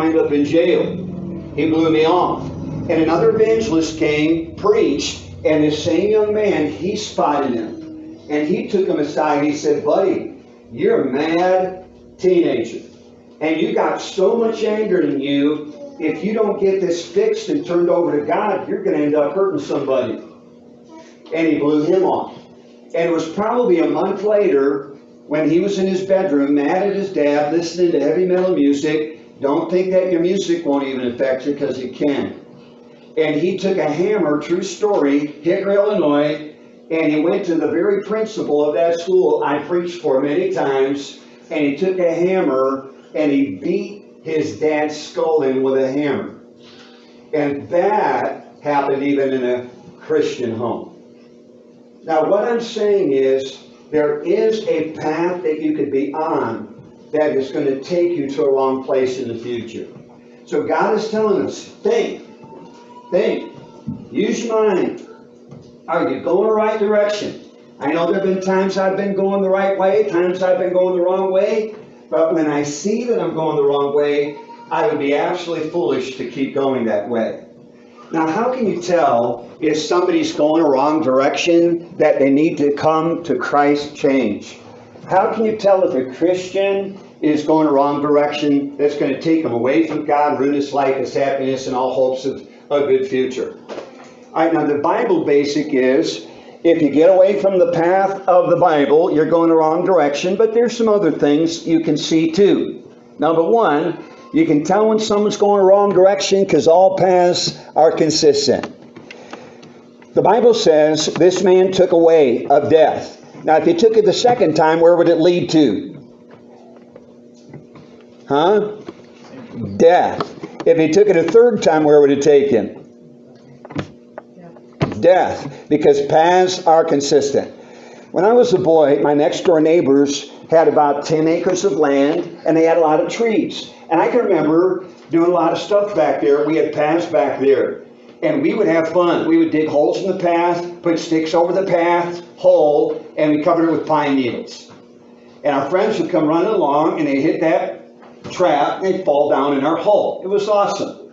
wind up in jail. He blew me off. And another evangelist came, preached, and this same young man, he spotted him. And he took him aside and he said, buddy, you're a mad teenager. And you got so much anger in you, if you don't get this fixed and turned over to God, you're going to end up hurting somebody. And he blew him off. And it was probably a month later when he was in his bedroom, mad at his dad, listening to heavy metal music. Don't think that your music won't even affect you, because it can. And he took a hammer, true story, Hickory, Illinois, and he went to the very principal of that school I preached for many times, and he took a hammer and he beat his dad's skull in with a hammer. And that happened even in a Christian home. Now what I'm saying is, there is a path that you could be on that is going to take you to a wrong place in the future. So God is telling us, think, use your mind. Are you going the right direction? I know there have been times I've been going the right way, times I've been going the wrong way, but when I see that I'm going the wrong way, I would be absolutely foolish to keep going that way. Now, how can you tell if somebody's going the wrong direction that they need to come to Christ change? How can you tell if a Christian is going the wrong direction that's going to take him away from God, ruin his life, his happiness, and all hopes of a good future? All right, now the Bible basic is, if you get away from the path of the Bible, you're going the wrong direction, but there's some other things you can see too. Number one, you can tell when someone's going the wrong direction because all paths are consistent. The Bible says this man took a way of death. Now, if he took it the second time, where would it lead to? Death. If he took it a third time, where would it take him? Death. Because paths are consistent. When I was a boy, my next door neighbors had about 10 acres of land, and they had a lot of trees. And I can remember doing a lot of stuff back there. We had paths back there. And we would have fun. We would dig holes in the path, put sticks over the path hole, and we covered it with pine needles. And our friends would come running along, and they'd hit that trap, and they'd fall down in our hole. It was awesome.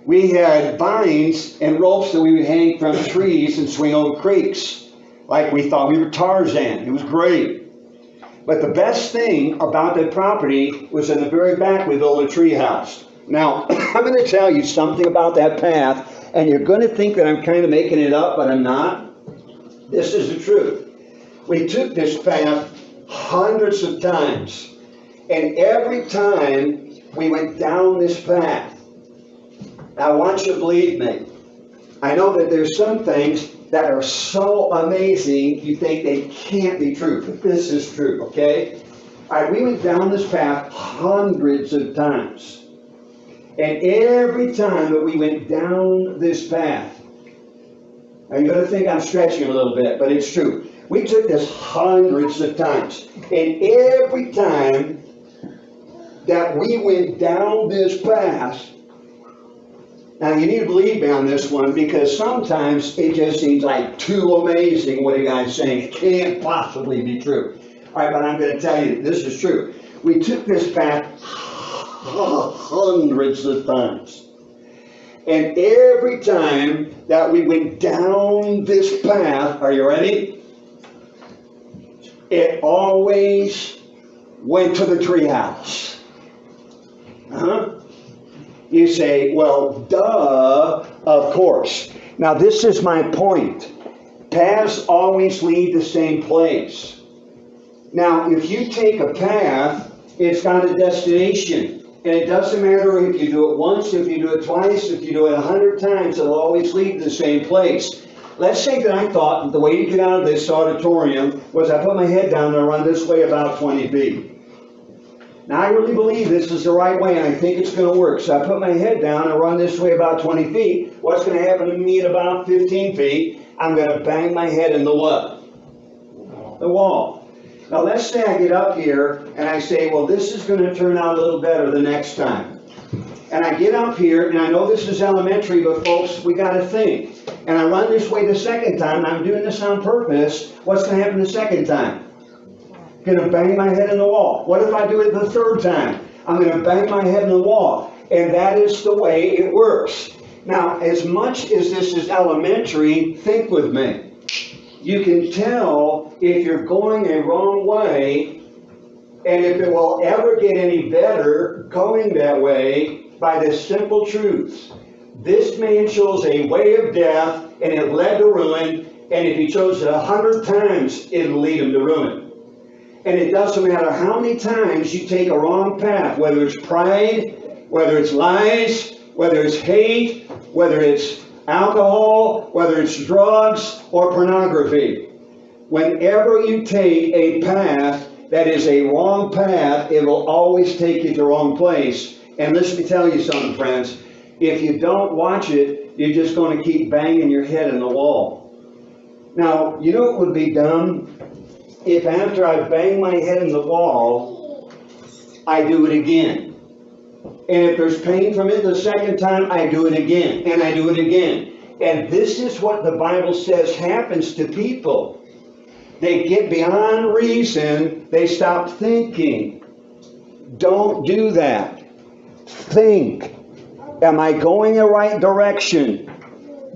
We had vines and ropes that we would hang from trees and swing over creeks. Like we thought we were Tarzan. It was great. But the best thing about that property was in the very back we built a tree house. Now, I'm going to tell you something about that path, and you're going to think that I'm kind of making it up, but I'm not. This is the truth. We took this path hundreds of times, and every time we went down this path. Now, I want you to believe me. I know that there's some things that are so amazing you think they can't be true, but this is true, okay? All right, we went down this path hundreds of times. And every time that we went down this path, now you're going to think I'm stretching a little bit, but it's true. We took this hundreds of times. And every time that we went down this path, now you need to believe me on this one, because sometimes it just seems like too amazing what a guy's saying. It can't possibly be true. All right, but I'm going to tell you, this is true. We took this path hundreds of times. And every time that we went down this path, are you ready? It always went to the treehouse. You say, well, duh, of course. Now, this is my point. Paths always lead the same place. Now, if you take a path, it's got a destination. And it doesn't matter if you do it once, if you do it twice, if you do it 100 times, it'll always lead to the same place. Let's say that I thought that the way to get out of this auditorium was I put my head down and run this way about 20 feet. Now, I really believe this is the right way, and I think it's going to work. So I put my head down and run this way about 20 feet. What's going to happen to me at about 15 feet? I'm going to bang my head in the what? The wall. Now, let's say I get up here, and I say, well, this is going to turn out a little better the next time. And I get up here, and I know this is elementary, but folks, we got to think. And I run this way the second time, and I'm doing this on purpose. What's going to happen the second time? Going to bang my head in the wall. What if I do it the third time? I'm going to bang my head in the wall. And that is the way it works. Now, as much as this is elementary, think with me. You can tell if you're going a wrong way, and if it will ever get any better going that way, by this simple truth. This man chose a way of death, and it led to ruin, and if he chose it 100 times, it'll lead him to ruin. And it doesn't matter how many times you take a wrong path, whether it's pride, whether it's lies, whether it's hate, whether it's alcohol, whether it's drugs or pornography. Whenever you take a path that is a wrong path, it will always take you to the wrong place. And let me tell you something, friends. If you don't watch it, you're just going to keep banging your head in the wall. Now, you know what would be dumb? If after I bang my head in the wall, I do it again. And if there's pain from it the second time, I do it again. And I do it again. And this is what the Bible says happens to people. They get beyond reason. They stop thinking. Don't do that. Think. Am I going the right direction?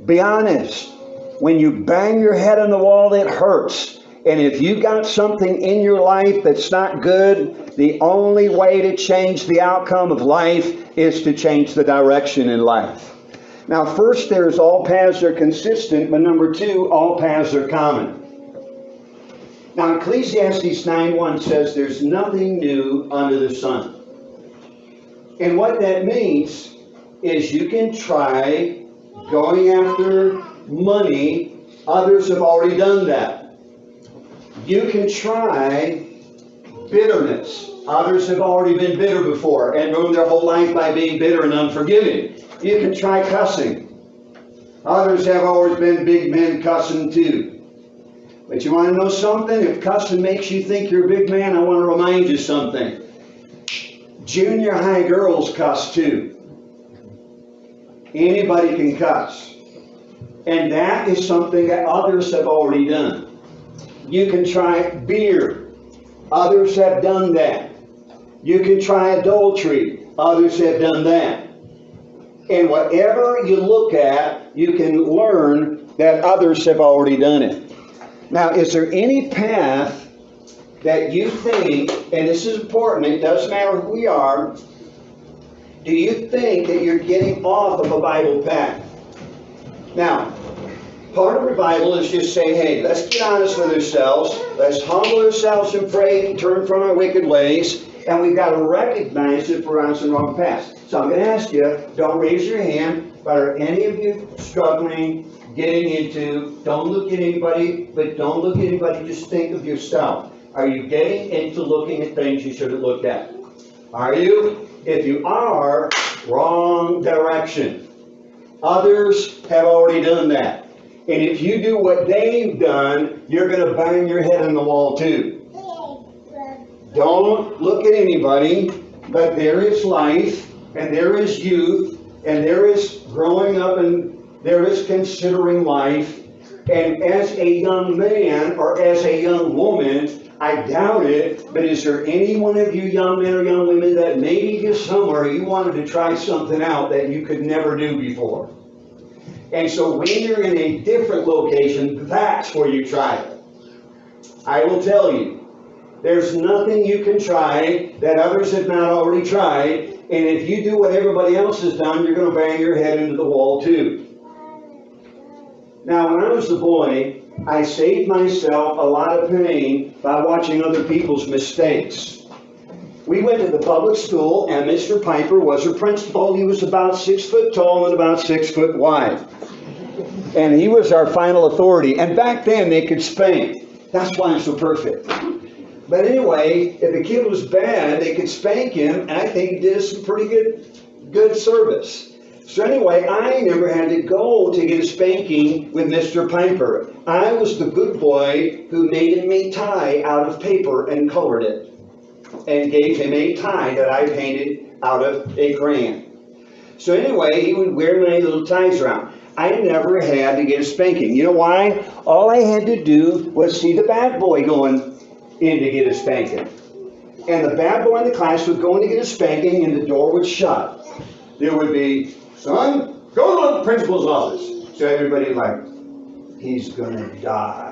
Be honest. When you bang your head on the wall, it hurts. And if you got something in your life that's not good, the only way to change the outcome of life is to change the direction in life. Now, first, there's all paths are consistent, but number two, all paths are common. Now, Ecclesiastes 9:1 says there's nothing new under the sun. And what that means is you can try going after money. Others have already done that. You can try bitterness. Others have already been bitter before and ruined their whole life by being bitter and unforgiving. You can try cussing. Others have always been big men cussing too. But you want to know something? If cussing makes you think you're a big man, I want to remind you something. Junior high girls cuss too. Anybody can cuss. And that is something that others have already done. You can try beer. Others have done that. You can try adultery. Others have done that. And whatever you look at, you can learn that others have already done it. Now, is there any path that you think, and this is important, it doesn't matter who we are, do you think that you're getting off of a Bible path? Now, part of revival is just say, hey, let's get honest with ourselves. Let's humble ourselves and pray and turn from our wicked ways. And we've got to recognize if we're on some wrong path. So I'm going to ask you, don't raise your hand, but are any of you struggling, getting into, don't look at anybody, but don't look at anybody, just think of yourself. Are you getting into looking at things you should have looked at? Are you? If you are, wrong direction. Others have already done that. And if you do what they've done, you're going to bang your head on the wall too. Don't look at anybody, but there is life, and there is youth, and there is growing up, and there is considering life. And as a young man or as a young woman, I doubt it, but is there any one of you young men or young women that maybe just somewhere you wanted to try something out that you could never do before? And so when you're in a different location, that's where you try it. I will tell you, there's nothing you can try that others have not already tried. And if you do what everybody else has done, you're going to bang your head into the wall too. Now, when I was a boy, I saved myself a lot of pain by watching other people's mistakes. We went to the public school, and Mr. Piper was our principal. He was about 6 foot tall and about 6 foot wide. And he was our final authority. And back then, they could spank. That's why I'm so perfect. But anyway, if a kid was bad, they could spank him, and I think he did some pretty good service. So anyway, I never had to go to get a spanking with Mr. Piper. I was the good boy who made him a tie out of paper and colored it, and gave him a tie that I painted out of a crayon. So anyway, he would wear my little ties around. I never had to get a spanking. You know why? All I had to do was see the bad boy going in to get a spanking. And the bad boy in the class would go in to get a spanking, and the door would shut. There would be, son, go to the principal's office. So everybody like, he's gonna die.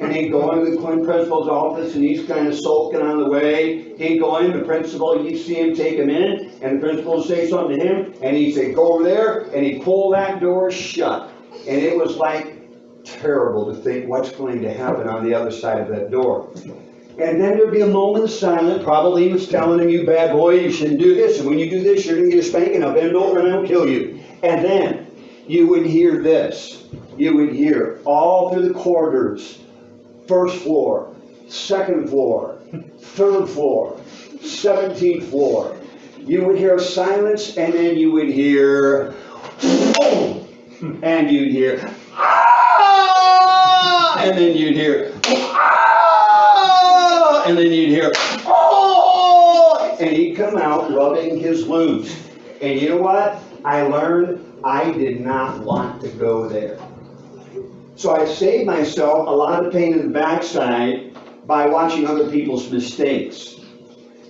And he'd go into the principal's office, and he's kind of sulking on the way. He'd go in, the principal, you'd see him take him in, and the principal would say something to him, and he'd say, go over there, and he'd pull that door shut. And it was like terrible to think what's going to happen on the other side of that door. And then there'd be a moment of silence. Probably he was telling him, you bad boy, you shouldn't do this. And when you do this, you're going to get a spanking. I'll bend over and I'll kill you. And then you would hear this. You would hear all through the corridors. First floor, second floor, third floor, 17th floor. You would hear silence, and then you would hear, oh, and you'd hear, ah, and then you'd hear, ah, and then you'd hear, oh, and he'd come out rubbing his loops. And you know what? I learned I did not want to go there. So I saved myself a lot of pain in the backside by watching other people's mistakes.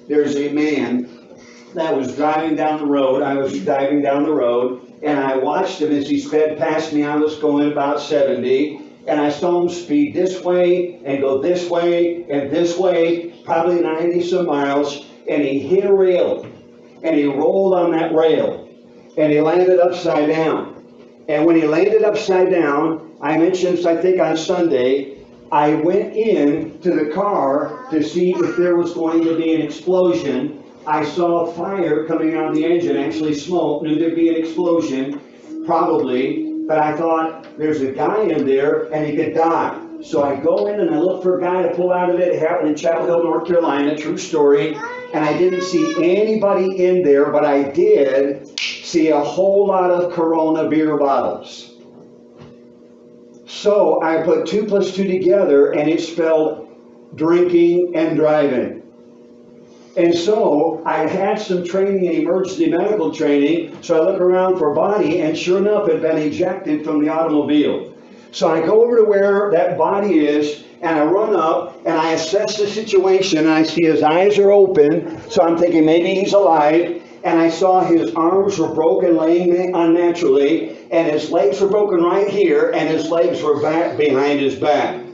There's a man that was driving down the road. I was driving down the road, and I watched him as he sped past me. I was going about 70, and I saw him speed this way and go this way and this way, probably 90 some miles, and he hit a rail, and he rolled on that rail, and he landed upside down. And when he landed upside down, I mentioned, I think on Sunday, I went in to the car to see if there was going to be an explosion. I saw fire coming out of the engine, actually smoke, knew there'd be an explosion, probably, but I thought, there's a guy in there and he could die. So I go in and I look for a guy to pull out of it. It happened in Chapel Hill, North Carolina, true story. And I didn't see anybody in there, but I did see a whole lot of Corona beer bottles. So I put 2 plus 2 together, and it spelled drinking and driving. And so I had some training in emergency medical training, so I look around for a body, and sure enough, it had been ejected from the automobile. So I go over to where that body is, and I run up, and I assess the situation, and I see his eyes are open, so I'm thinking maybe he's alive, and I saw his arms were broken, laying unnaturally, and his legs were broken right here, and his legs were back behind his back.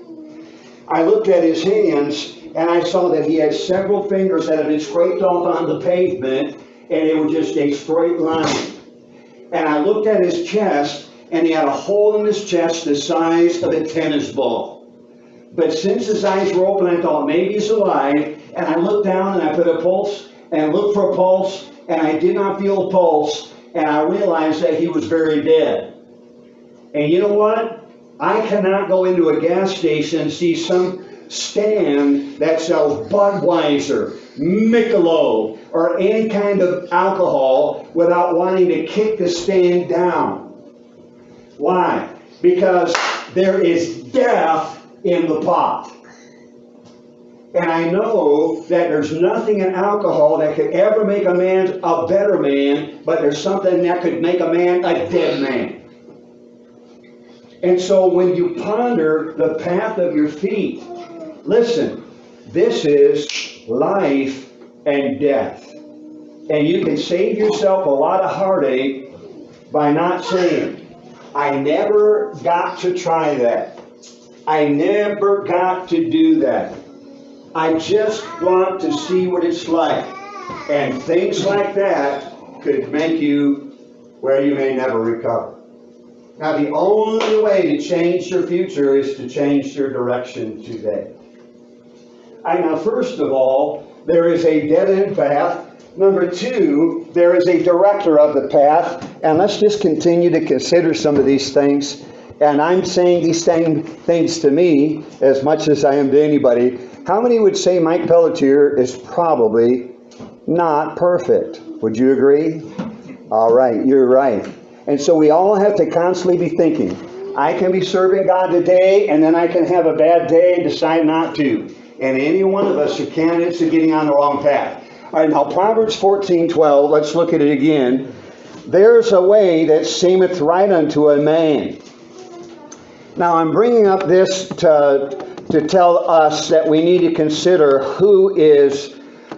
I looked at his hands, and I saw that he had several fingers that had been scraped off on the pavement, and they were just a straight line. And I looked at his chest, and he had a hole in his chest the size of a tennis ball. But since his eyes were open, I thought maybe he's alive, and I looked down, and I put a pulse, and looked for a pulse, and I did not feel a pulse, and I realized that he was very dead. And you know what? I cannot go into a gas station and see some stand that sells Budweiser, Michelob, or any kind of alcohol without wanting to kick the stand down. Why? Because there is death in the pot. And I know that there's nothing in alcohol that could ever make a man a better man, but there's something that could make a man a dead man. And so when you ponder the path of your feet, listen, this is life and death. And you can save yourself a lot of heartache by not saying, I never got to try that. I never got to do that. I just want to see what it's like. And things like that could make you where you may never recover. Now, the only way to change your future is to change your direction today. Now, first of all, there is a dead-end path. Number 2, there is a director of the path. And let's just continue to consider some of these things. And I'm saying these same things to me as much as I am to anybody. How many would say Mike Pelletier is probably not perfect? Would you agree? All right, you're right. And so we all have to constantly be thinking, I can be serving God today, and then I can have a bad day and decide not to. And any one of us are candidates of getting on the wrong path. All right, now Proverbs 14:12, let's look at it again. There's a way that seemeth right unto a man. Now I'm bringing up this to to tell us that we need to consider who is